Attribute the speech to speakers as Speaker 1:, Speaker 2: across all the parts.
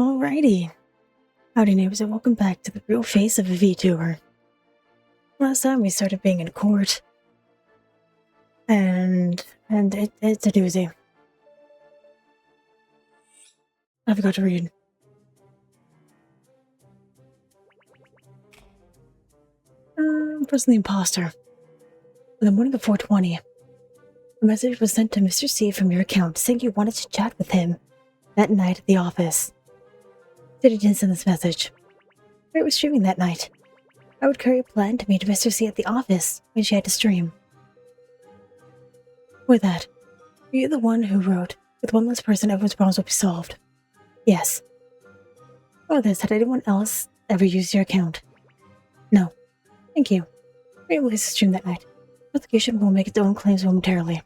Speaker 1: Alrighty. Howdy Neighbors, and welcome back to the real face of a VTuber. Last time we started being in court. And it's a doozy. I forgot to read. Person the imposter. On the morning of 420, a message was sent to Mr. C from your account saying you wanted to chat with him that night at the office. Did didn't send this message. It was streaming that night. How would Kuripa plan to meet Mr. C at the office when she had to stream? With that, were you the one who wrote, with one less person everyone's problems will be solved? Yes. Or this, had anyone else ever used your account? No. Thank you. We were able to stream that night. The application will make its own claims momentarily.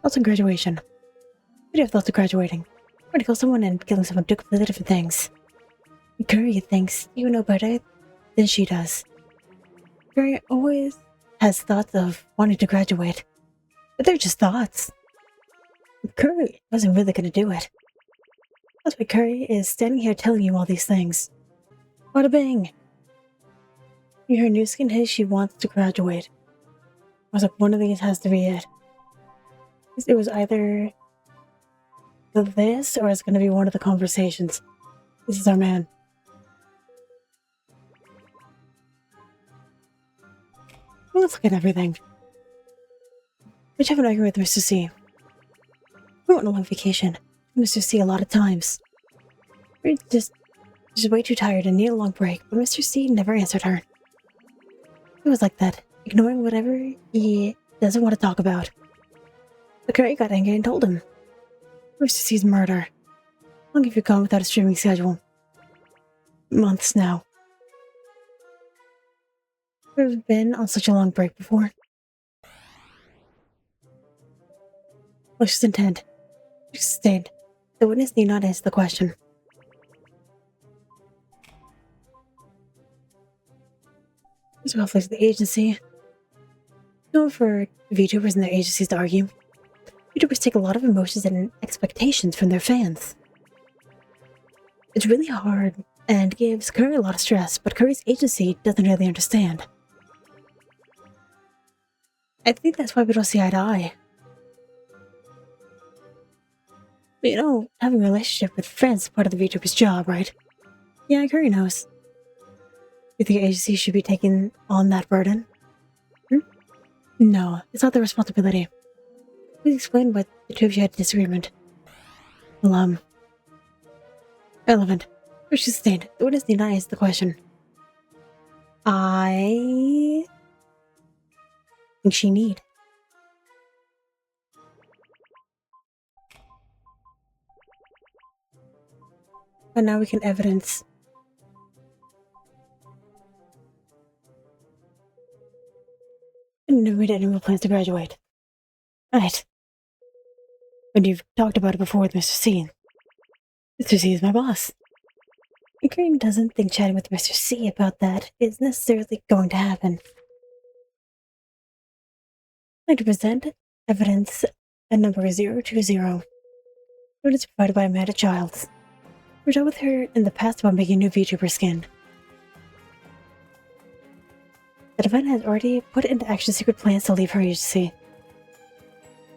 Speaker 1: Thoughts on graduation. What do you have thoughts of graduating? Trying to kill someone and killing someone do completely different things. Curry thinks you know better than she does. Curry always has thoughts of wanting to graduate, but they're just thoughts. Curry wasn't really going to do it. That's why Curry is standing here telling you all these things. Bada bing! Her new skin says she wants to graduate. I was like, one of these has to be it. It was either this or it's going to be one of the conversations. This is our man. Let's look at everything. We have an argument with Mr. C. We went on a long vacation. Mr. C a lot of times. We're just way too tired and need a long break, but Mr. C never answered her. It was like that, ignoring whatever he doesn't want to talk about. The Curry got angry and told him. Mr. C's murder. How long have you gone without a streaming schedule? Months now. I've been on such a long break before. Malicious intent. Sustained. The witness need not answer the question. There's conflicts with the agency. No for VTubers and their agencies to argue. VTubers take a lot of emotions and expectations from their fans. It's really hard and gives Curry a lot of stress, but Curry's agency doesn't really understand. I think that's why we don't see eye to eye. But you know, having a relationship with friends is part of the VTuber's job, right? Yeah, Curry knows. You think your agency should be taking on that burden? No, it's not their responsibility. Please explain what the two of you had a disagreement. Well, relevant. First, she sustained. The witness need not answer the question. I think she need. But now we can evidence. I never made any more plans to graduate. Right. When you've talked about it before with Mr. C. Mr. C is my boss. And Kareem doesn't think chatting with Mr. C about that is necessarily going to happen. I'd like to present evidence at number 020. Evidence provided by Amanda Childs. We talked with her in the past about making a new VTuber skin. The defendant has already put into action secret plans to leave her agency.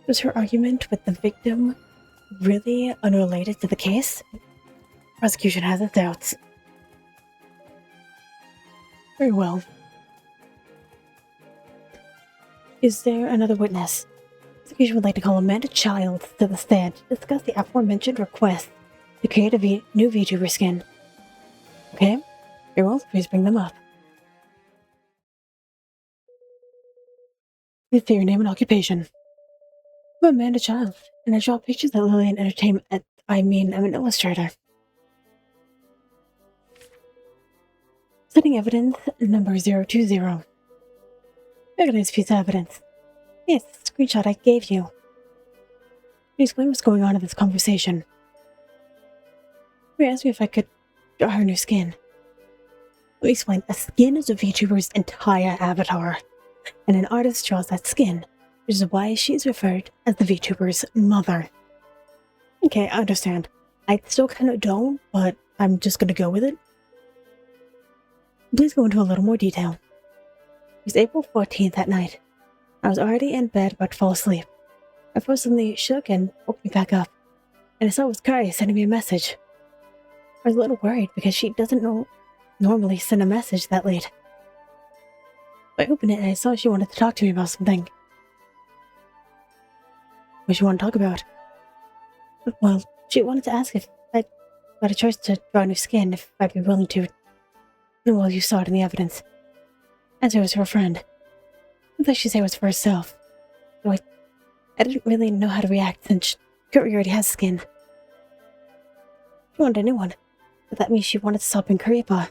Speaker 1: Was her argument with the victim really unrelated to the case? Prosecution has its doubts. Very well. Is there another witness? Prosecution would like to call Amanda Childs to the stand to discuss the aforementioned request to create a new VTuber skin. Okay? Very well, please bring them up. Please state your name and occupation. I'm Amanda Child, and I draw pictures at Lillian Entertainment. I'm an illustrator. Setting evidence number 020. Recognize piece of evidence. Yes, the screenshot I gave you. Can you explain what's going on in this conversation? You asked me if I could draw her new skin. Let me explain. A skin is a VTuber's entire avatar, and an artist draws that skin, which is why she's referred as the VTuber's mother. Okay, I understand. I still kind of don't, but I'm just gonna go with it. Please go into a little more detail. It was April 14th at night. I was already in bed about to fall asleep. My phone suddenly shook and woke me back up, and I saw it was Kari sending me a message. I was a little worried because she doesn't normally send a message that late. I opened it and I saw she wanted to talk to me about something. What she wanted to talk about? Well, she wanted to ask if I got a choice to draw new skin, if I'd be willing to. Well, you saw it in the evidence. Answer was for a friend. I thought she'd say it was for herself. So I didn't really know how to react since Kuripa already has skin. She wanted a new one, but that means she wanted to stop in Kuripa.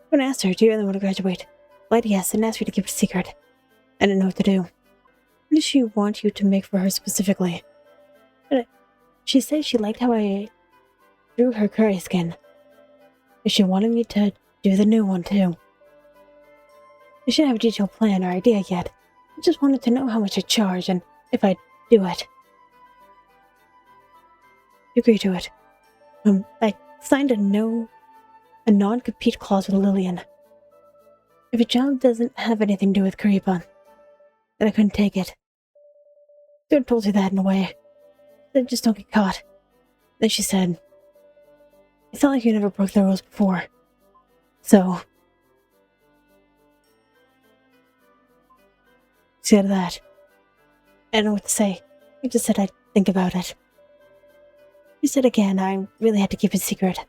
Speaker 1: When I asked her, do you really want to graduate? Lied yes and asked me to keep it a secret. I didn't know what to do. What did she want you to make for her specifically? She said she liked how I drew her curry skin. And she wanted me to do the new one too. I shouldn't have a detailed plan or idea yet. I just wanted to know how much I'd charge and if I'd do it. Agree to it. I signed a non-compete clause with Lillian. If a job doesn't have anything to do with Kuripa, then I couldn't take it. Sort of told her that in a way. Said just don't get caught. Then she said, "It's not like you never broke the rules before. So..." Instead of that, I don't know what to say. I just said I'd think about it. She said again I really had to keep it secret.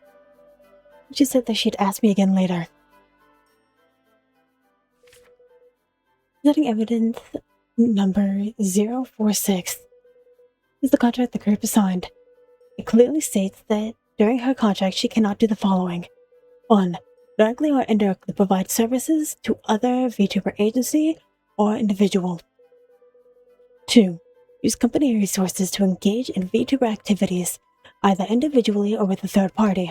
Speaker 1: She said that she'd ask me again later. Presenting evidence number 046 is the contract the Kuripa signed. It clearly states that during her contract she cannot do the following. 1. Directly or indirectly provide services to other VTuber agency or individual. 2. Use company resources to engage in VTuber activities, either individually or with a third party.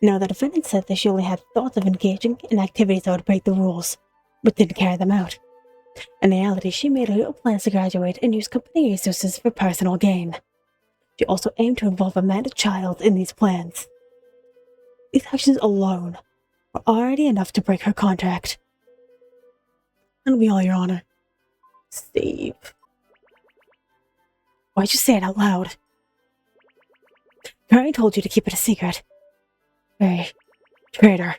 Speaker 1: Now, the defendant said that she only had thoughts of engaging in activities that would break the rules, but didn't carry them out. In reality, she made little plans to graduate and use company resources for personal gain. She also aimed to involve a minor child in these plans. These actions alone were already enough to break her contract. That'll be all, Your Honor. Steve. Why'd you say it out loud? Kari told you to keep it a secret. Hey, traitor.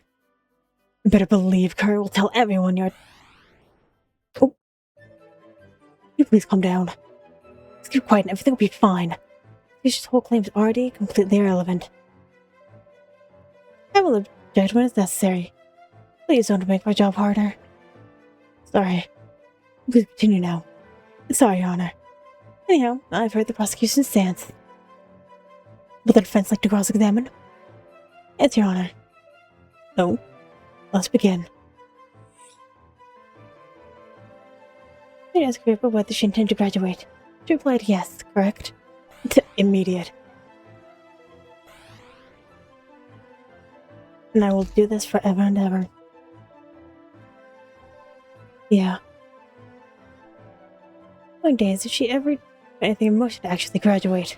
Speaker 1: You better believe Kari will tell everyone you're... Oh. Can you please calm down? Let's keep quiet and everything will be fine. This whole claim is already completely irrelevant. I will object when it's necessary. Please don't make my job harder. Sorry. Please continue now. Sorry, Your Honor. Anyhow, I've heard the prosecution's stance. Will the defense like to cross-examine? Yes, Your Honor. No. Let's begin. I asked Kuripa whether she intended to graduate. She replied yes, correct? Immediate. And I will do this forever and ever. Yeah. One day, if she ever did anything in motion to actually graduate.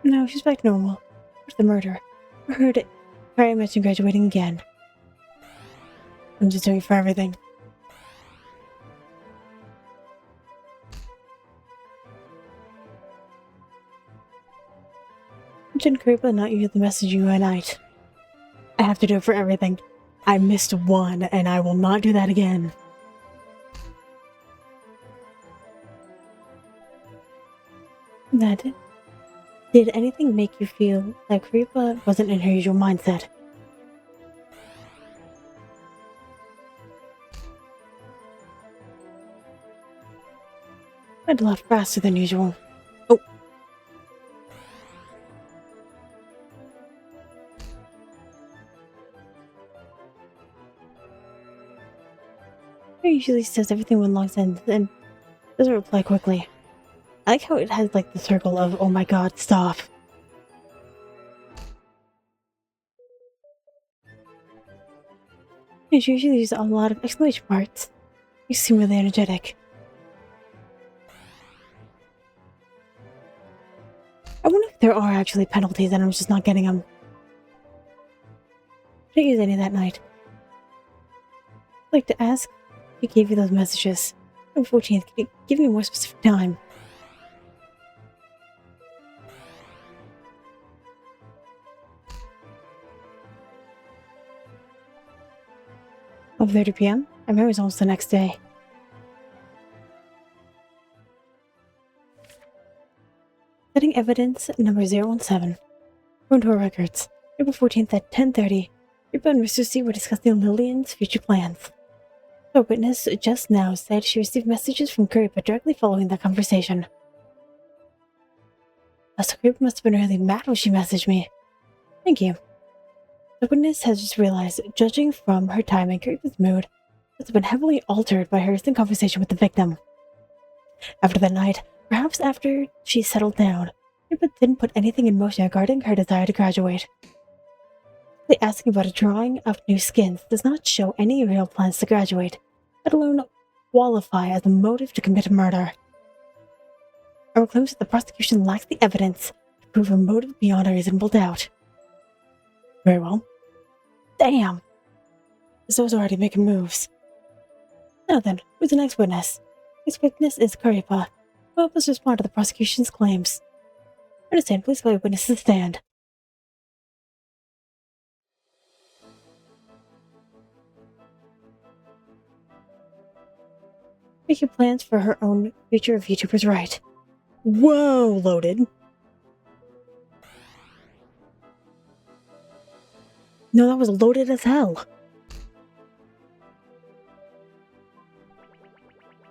Speaker 1: No, she's back normal. After the murder, I heard it. Kari mentioned graduating again. I'm just doing it for everything. Mentioned Kuripa not use the message you at night. I have to do it for everything. I missed one, and I will not do that again. That did anything make you feel like Kuripa wasn't in her usual mindset? Went a lot faster than usual. Oh. He usually says everything when long ends and doesn't reply quickly. I like how it has like the circle of, oh my god, stop. And she usually uses a lot of exclamation marks. You seem really energetic. I wonder if there are actually penalties and I'm just not getting them. Didn't use any that night. I'd like to ask who gave you those messages. On the 14th, can you give me a more specific time? Of 30 p.m.? I remember it was almost the next day. Setting evidence number 017. Going to our records. April 14th at 10:30. Kuripa and Mr. C were discussing Lillian's future plans. A witness just now said she received messages from Kuripa directly following that conversation. So Kuripa must have been really mad when she messaged me. Thank you. The witness has just realized, judging from her time and Kuripa's mood, must have been heavily altered by her recent conversation with the victim. After that night, perhaps after she settled down, Kuripa didn't put anything in motion regarding her desire to graduate. Asking about a drawing of new skins does not show any real plans to graduate, let alone qualify as a motive to commit a murder. Our claims that the prosecution lacks the evidence to prove her motive beyond a reasonable doubt. Very well. Damn! Zo's already making moves. Now then, who's the next witness? Next witness is Kuripa, who help us respond to the prosecution's claims. Understand, please call your witness to the stand. Making plans for her own future of VTubers, right? Whoa, loaded. No, that was loaded as hell.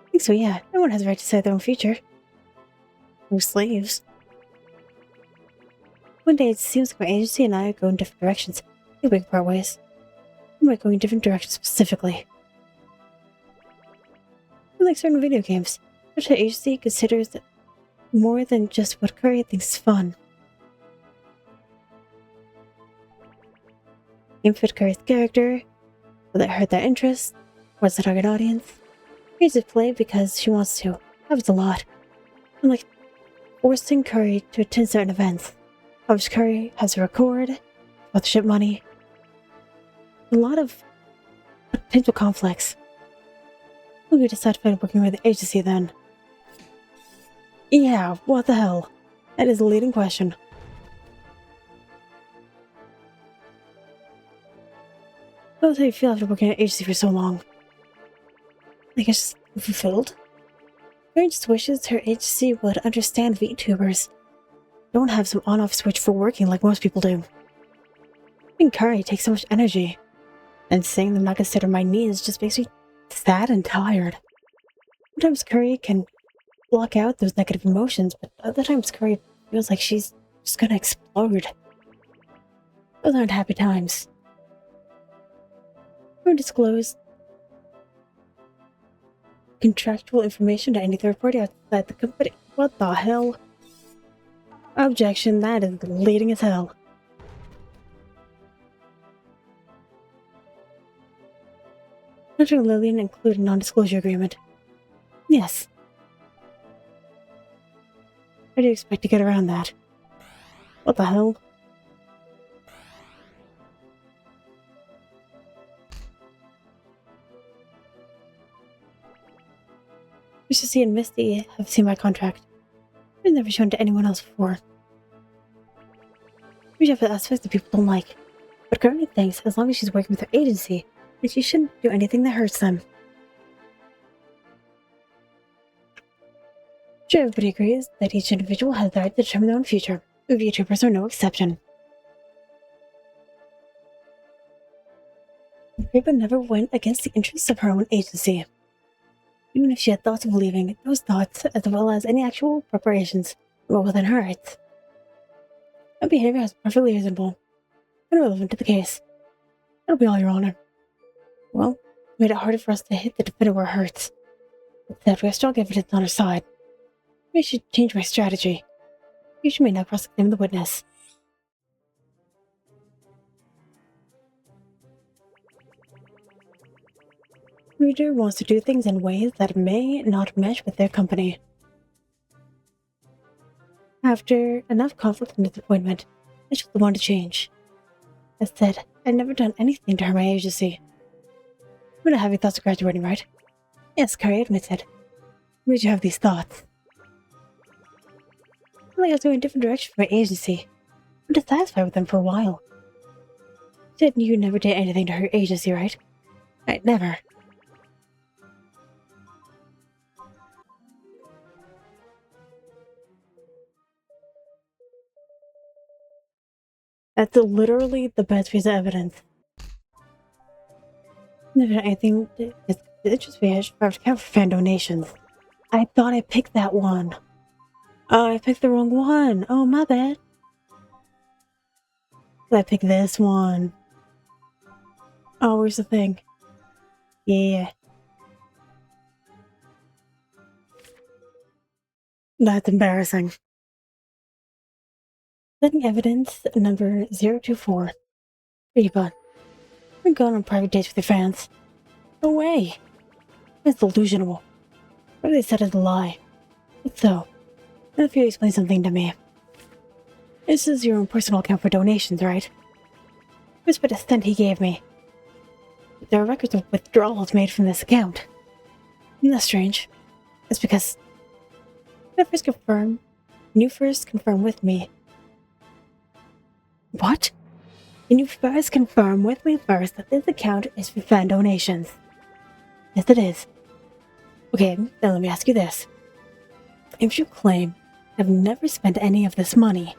Speaker 1: I think so, yeah. No one has a right to decide their own future. No slaves. One day it seems like my agency and I are going different directions. I think we can part ways. We might go in different directions specifically. Unlike certain video games, which our agency considers more than just what Curry thinks is fun. Game fit Curry's character, will that hurt their interests? What's the target audience? She to play because she wants to. Happens a lot. Unlike forcing Curry to attend certain events, which Curry has to record, sponsorship money. A lot of potential conflicts. Will we decide to find working with the agency then? Yeah, what the hell? That is a leading question. How do you feel after working at an agency for so long? I guess fulfilled? Karen just wishes her agency would understand VTubers. Don't have some on-off switch for working like most people do. I think Kari takes so much energy, and saying them not consider my needs just makes me sad and tired. Sometimes Curry can block out those negative emotions, but other times Curry feels like she's just gonna explode. Those aren't happy times. Or disclose contractual information to any third party outside the company. What the hell? Objection, that is leading as hell. Contract with Lillian include a non-disclosure agreement. Yes. How do you expect to get around that? What the hell? Mr. C and Misty have seen my contract. I've never shown it to anyone else before. We have aspects that people don't like, but currently thinks as long as she's working with her agency, that she shouldn't do anything that hurts them. Sure, everybody agrees that each individual has the right to determine their own future. VTubers are no exception. Kuripa never went against the interests of her own agency. Even if she had thoughts of leaving, those thoughts, as well as any actual preparations, were within her rights. Her behavior is perfectly reasonable, and irrelevant to the case. That'll be all, Your Honor. Well, it made it harder for us to hit the defendant where it hurts. Instead, we have strong evidence on our side. Maybe I should change my strategy. You may now cross-examine the witness. Reader wants to do things in ways that may not mesh with their company. After enough conflict and disappointment, I chose the one to change. That said, I'd never done anything to hurt my agency. You're not having thoughts of graduating, right? Yes, Kari admits it. Why did you have these thoughts? I feel like I was going a different direction for my agency. I'm dissatisfied with them for a while. You said you never did anything to hurt your agency, right? Right, never. That's literally the best piece of evidence. Never done anything to interest me to account for fan donations. I thought I picked that one. Oh, I picked the wrong one. Oh, my bad. I picked this one. Oh, where's the thing? Yeah. That's embarrassing. Setting evidence number 024. Kuripa. You're going on private dates with your fans. No way. It's delusional. What they said is a lie. But so, if you explain something to me. This is your own personal account for donations, right? Here's what a cent he gave me. But there are records of withdrawals made from this account. Isn't that strange? It's because when you first confirm with me. What? Can you first confirm with me first that this account is for fan donations? Yes, it is. Okay, then let me ask you this. If you claim I've never spent any of this money,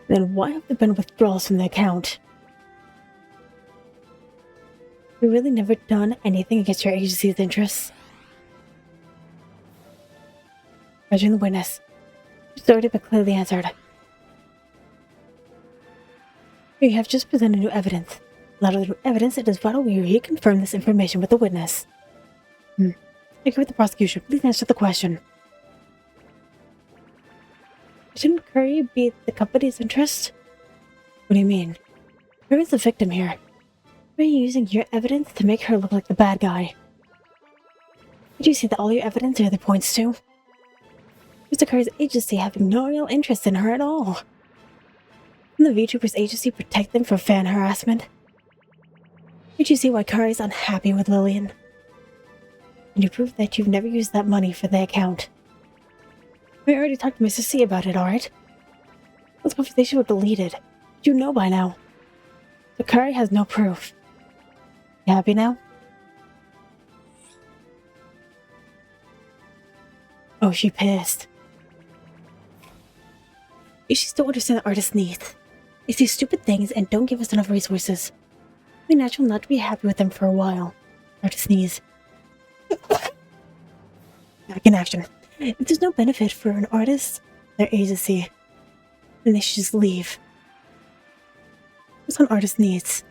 Speaker 1: then why have there been withdrawals from the account? You've really never done anything against your agency's interests? Judging the witness, it's already been clearly answered. You have just presented new evidence. Not only new evidence, it is vital we reconfirm this information with the witness. I agree with the prosecution. Please answer the question. Shouldn't Curry be the company's interest? What do you mean? Curry's the victim here. Why are you using your evidence to make her look like the bad guy? Did you see that all your evidence really points to? Mr. Curry's agency having no real interest in her at all. Didn't the VTuber's agency protect them from fan harassment? Did you see why Curry's unhappy with Lillian? And you prove that you've never used that money for the account. I already talked to Mr. C about it, alright? Those conversations were deleted. You know by now. So Curry has no proof. You happy now? Oh, she pissed. You should still understand the artist's needs. They see stupid things and don't give us enough resources. It'd be natural not to be happy with them for a while. Artist needs. Back in action. If there's no benefit for an artist, their agency, then they should just leave. What's on artist needs?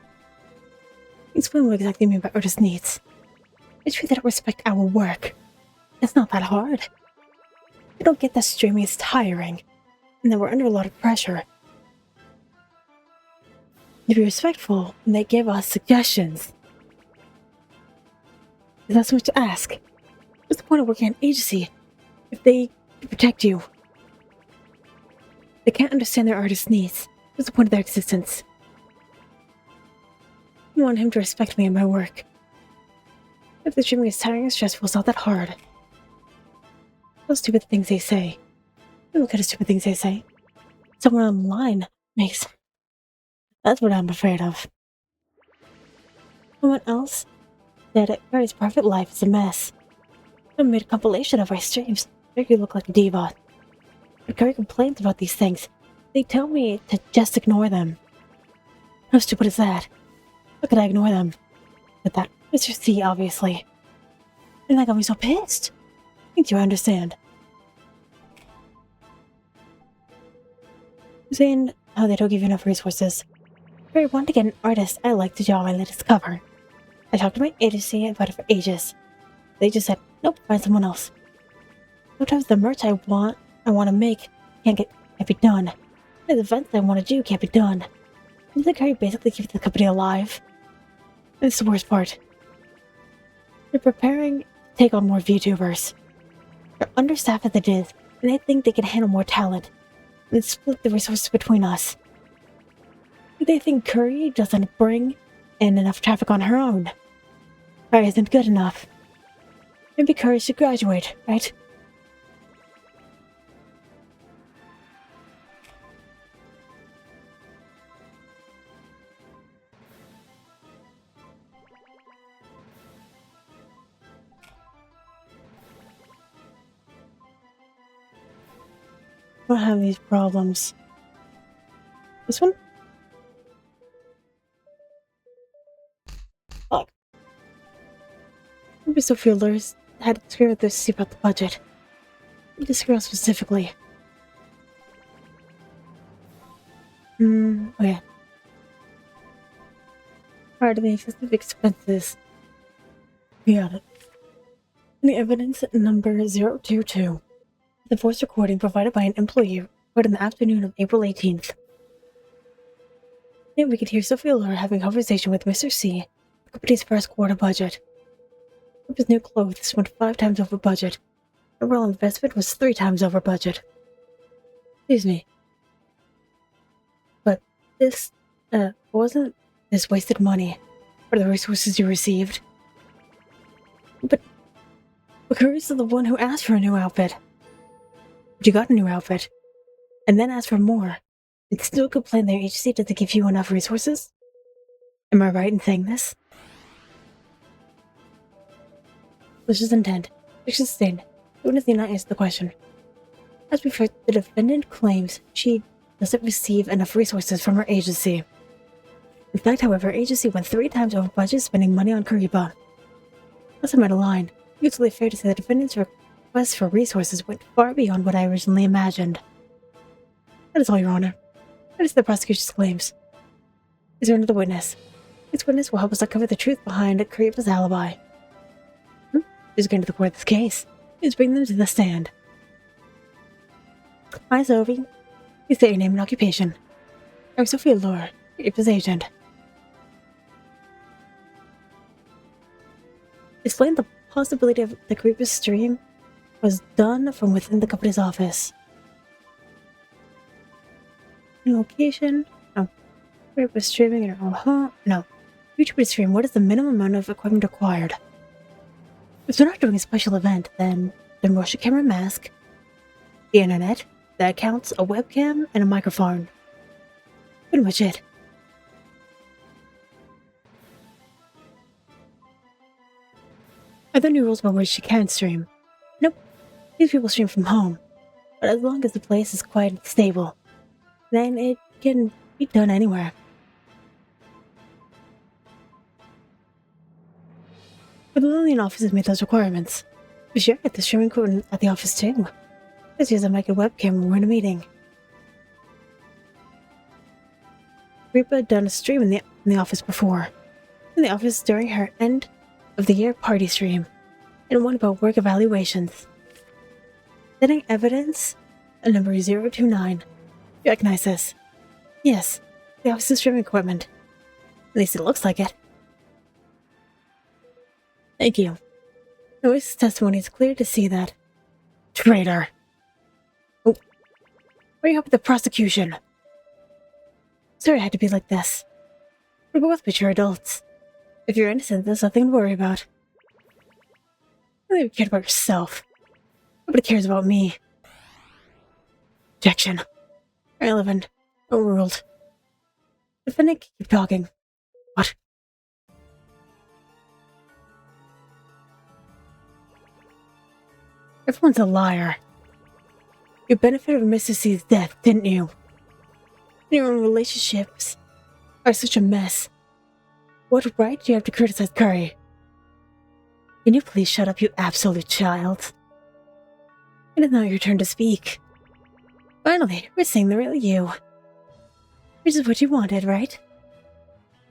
Speaker 1: Explain what exactly you mean by artist needs. It's true that respect our work. It's not that hard. You don't get that streaming is tiring, and that we're under a lot of pressure. To be respectful, and they give us suggestions. Is that so much to ask? What's the point of working at an agency if they protect you? They can't understand their artist's needs. What's the point of their existence? I want him to respect me and my work. If the streaming is tiring and stressful, it's not that hard. Those stupid things they say. Look at the stupid things they say. Someone online makes... That's what I'm afraid of. Someone else said Gary's private life is a mess. I made a compilation of our streams. Make you look like a diva. When Gary complains about these things, they tell me to just ignore them. How stupid is that? How could I ignore them? But that Mr. C, obviously. And that got me so pissed. Think you understand? You're saying how they don't give you enough resources. If I want to get an artist I like to draw my latest cover. I talked to my agency about it for ages. They just said, nope, find someone else. Sometimes the merch I want to make can't be done. The events I want to do can't be done. I think Harry basically keeps the company alive. And it's the worst part. They're preparing to take on more VTubers. They're understaffed as it is, and they think they can handle more talent and split the resources between us. They think Curry doesn't bring in enough traffic on her own. Curry isn't good enough. Maybe Curry should graduate, right? I don't have these problems. This one? Fuck. Maybe Sophia Lurs had to disagree with this about the budget. We disagree on specifically. Okay. Part of the excessive expenses. We got it. The evidence number 022. The voice recording provided by an employee recorded in the afternoon of April 18th. Then we could hear Sophia Laura having a conversation with Mr. C, the company's first quarter budget. His new clothes went 5 times over budget. The real investment was 3 times over budget. Excuse me. But this, wasn't this wasted money for the resources you received? But Curry's the one who asked for a new outfit. But you got a new outfit, and then asked for more, and still complain their agency doesn't give you enough resources? Am I right in saying this? Malicious intent. Fiction sustained. The witness need not answer the question. As before, the defendant claims she doesn't receive enough resources from her agency. In fact, however, her agency went 3 times over budget spending money on Kuripa. That's a line. It's really fair to say the defendant's request for resources went far beyond what I originally imagined. That is all, Your Honor. That is the prosecution's claims. Is there another witness? This witness will help us uncover the truth behind Kuripa's alibi. Who's going to the court of this case? Please bring them to the stand. Hi, Sophie. Please state your name and occupation. I'm Sophia Laura, Kuripa's agent. Explain the possibility of the Kuripa's stream was done from within the company's office. New location? No. Kuripa's streaming in her own home? No. VTuber stream, what is the minimum amount of equipment required? If they're not doing a special event, then the motion camera mask, the internet, the accounts, a webcam, and a microphone. Pretty much it. Are there new rules about where she can stream? Nope. These people stream from home. But as long as the place is quiet and stable, then it can be done anywhere. But the Lillian office has made those requirements. We should get the streaming equipment at the office too. Let's use a mic and webcam when we're in a meeting. Kuripa had done a stream in the office before. In the office during her end of the year party stream, and one about work evaluations. Setting evidence at number 029. You recognize this? Yes, the office's streaming equipment. At least it looks like it. Thank you. The witness' testimony is clear to see that. Traitor! Oh, where are you up with the prosecution? Sorry it had to be like this. We're both mature adults. If you're innocent, there's nothing to worry about. You don't even care about yourself. Nobody cares about me. Objection. Irrelevant. Overruled. Defendant, keep talking. What? Everyone's a liar. You benefited from Mr. C's death, didn't you? Your own relationships are such a mess. What right do you have to criticize Curry? Can you please shut up, you absolute child? It is now your turn to speak. Finally, we're seeing the real you. Which is what you wanted, right?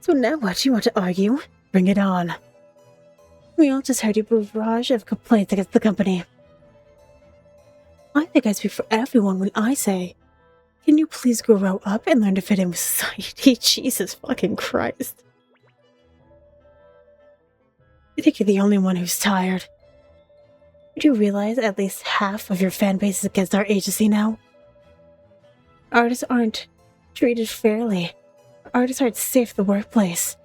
Speaker 1: So now what? You want to argue? Bring it on. We all just heard your barrage of complaints against the company. I think I speak for everyone when I say, can you please grow up and learn to fit in with society? Jesus fucking Christ. I think you're the only one who's tired. Do you realize at least half of your fan base is against our agency now? Artists aren't treated fairly. Artists aren't safe in the workplace.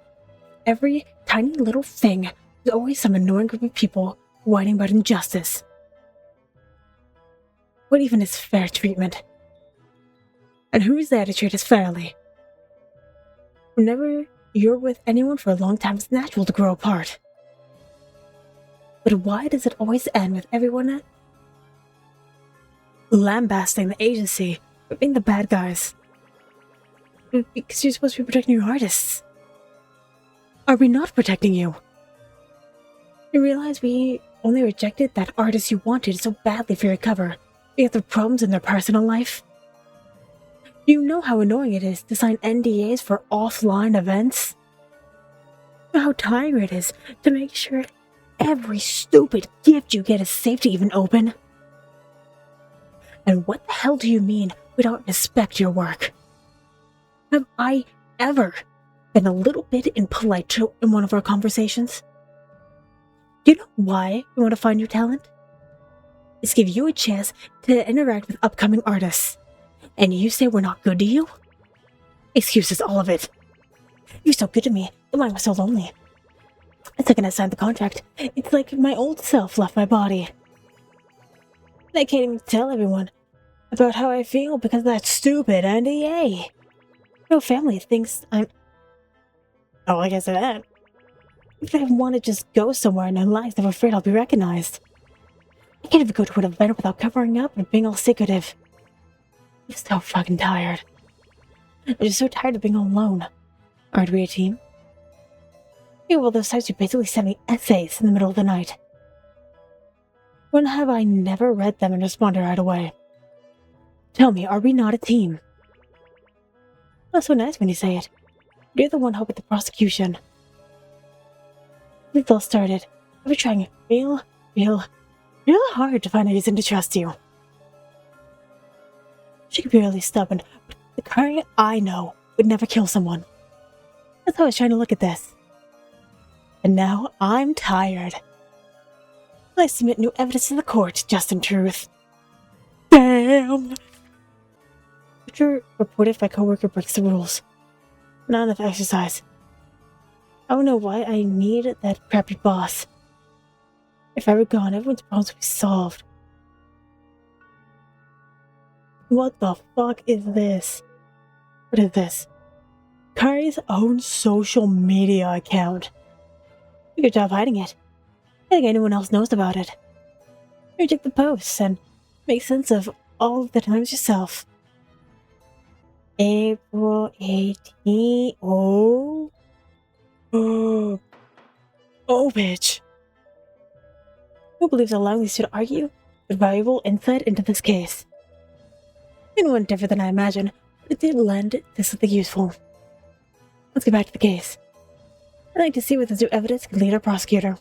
Speaker 1: Every tiny little thing, there's always some annoying group of people whining about injustice. What even is fair treatment? And who's there to treat us fairly? Whenever you're with anyone for a long time, it's natural to grow apart. But why does it always end with everyone lambasting the agency for being the bad guys? Because you're supposed to be protecting your artists. Are we not protecting you? You realize we only rejected that artist you wanted so badly for your cover because of problems in their personal life? Do you know how annoying it is to sign NDAs for offline events? You know how tiring it is to make sure every stupid gift you get is safe to even open? And what the hell do you mean we don't respect your work? Have I ever been a little bit impolite in one of our conversations? Do you know why we want to find your talent? It's to give you a chance to interact with upcoming artists. And you say we're not good to you? Excuses, all of it. You're so good to me, but I was so lonely. The second I signed the contract, it's like my old self left my body. And I can't even tell everyone about how I feel because of that stupid NDA. No family thinks I'm... Oh, I guess that. If I want to just go somewhere and unlike, I'm afraid I'll be recognized. I can't even go to an event without covering up and being all secretive. I'm so fucking tired. I'm just so tired of being all alone. Aren't we a team? Yeah, well, those times you basically sent me essays in the middle of the night. When have I never read them and responded right away? Tell me, are we not a team? That's so nice when you say it. You're the one helping the prosecution. Since all started, I've been trying real hard to find a reason to trust you. She could be really stubborn, but the Kari I know would never kill someone. That's how I was trying to look at this. And now I'm tired. I submit new evidence to the court, just in truth. Damn! After reported if my coworker breaks the rules. Not enough exercise. I don't know why I need that crappy boss. If I were gone, everyone's problems would be solved. What the fuck is this? What is this? Kari's own social media account. Good job hiding it. I think anyone else knows about it. You check the posts and make sense of all of the times yourself. April 18th. Oh, bitch. Who believes allowing these two to argue with valuable insight into this case? It went different than I imagined, but it did lend to something useful. Let's get back to the case. I'd like to see what this new evidence can lead our prosecutor.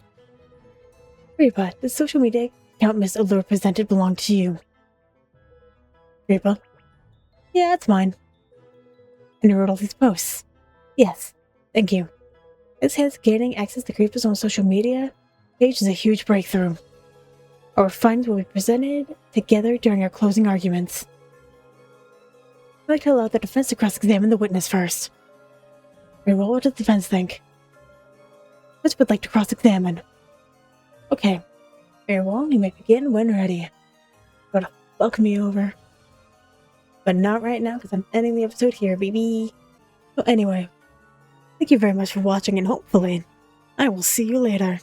Speaker 1: Kuripa, the social media account Miss Allure presented belonged to you. Kuripa? Yeah, it's mine. And you wrote all these posts? Yes, thank you. This has gaining access to Kuripa's own social media page is a huge breakthrough. Our findings will be presented together during our closing arguments. I'd like to allow the defense to cross-examine the witness first. Very well, what does the defense think? Witness would like to cross-examine. Okay. Very well, you may begin when ready. Gotta fuck me over. But not right now, because I'm ending the episode here, baby. So anyway, thank you very much for watching, and hopefully, I will see you later.